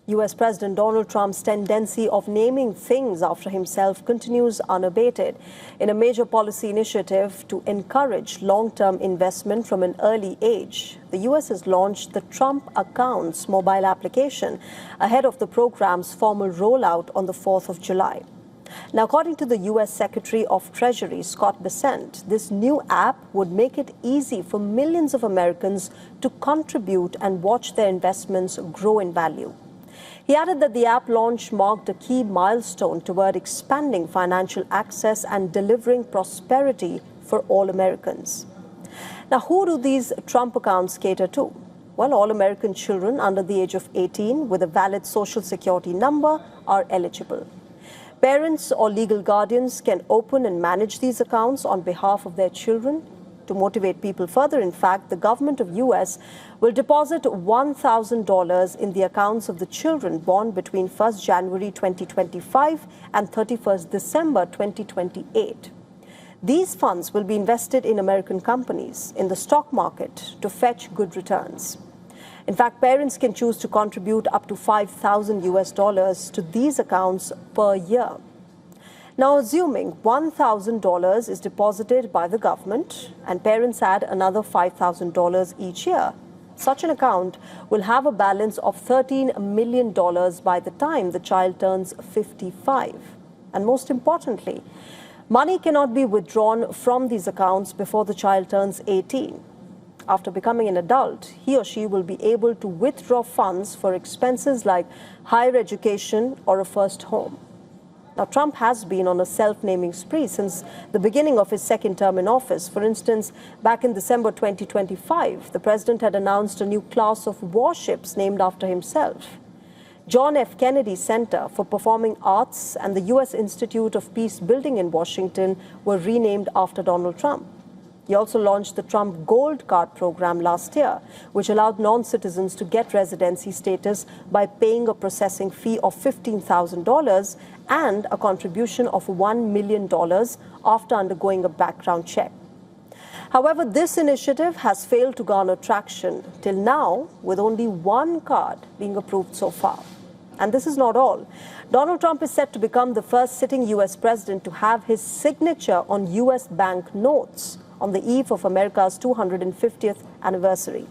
U.S. President Donald Trump's tendency of naming things after himself continues unabated. In a major policy initiative to encourage long-term investment from an early age, the U.S. has launched the Trump Accounts mobile application ahead of the program's formal rollout on the 4th of July. Now, according to the U.S. Secretary of Treasury, Scott Bessent, this new app would make it easy for millions of Americans to contribute and watch their investments grow in value. He added that the app launch marked a key milestone toward expanding financial access and delivering prosperity for all Americans. Now, who do these Trump accounts cater to? Well, all American children under the age of 18 with a valid Social Security number are eligible. Parents or legal guardians can open and manage these accounts on behalf of their children. To motivate people further, in fact, the government of U.S. will deposit $1,000 in the accounts of the children born between 1st January 2025 and 31st December 2028. These funds will be invested in American companies in the stock market to fetch good returns. In fact, parents can choose to contribute up to $5,000 to these accounts per year. Now, assuming $1,000 is deposited by the government and parents add another $5,000 each year, such an account will have a balance of $13 million by the time the child turns 55. And most importantly, money cannot be withdrawn from these accounts before the child turns 18. After becoming an adult, he or she will be able to withdraw funds for expenses like higher education or a first home. Now, Trump has been on a self-naming spree since the beginning of his second term in office. For instance, back in December 2025, the president had announced a new class of warships named after himself. John F. Kennedy Center for Performing Arts and the U.S. Institute of Peace Building in Washington were renamed after Donald Trump. He also launched the Trump Gold Card program last year, which allowed non-citizens to get residency status by paying a processing fee of $15,000 and a contribution of $1 million after undergoing a background check. However, this initiative has failed to garner traction till now, with only one card being approved so far. And this is not all. Donald Trump is set to become the first sitting U.S. president to have his signature on U.S. bank notes on the eve of America's 250th anniversary.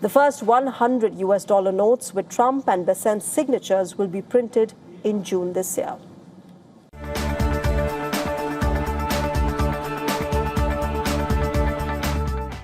The first 100 US dollar notes with Trump and Bessent's signatures will be printed in June this year.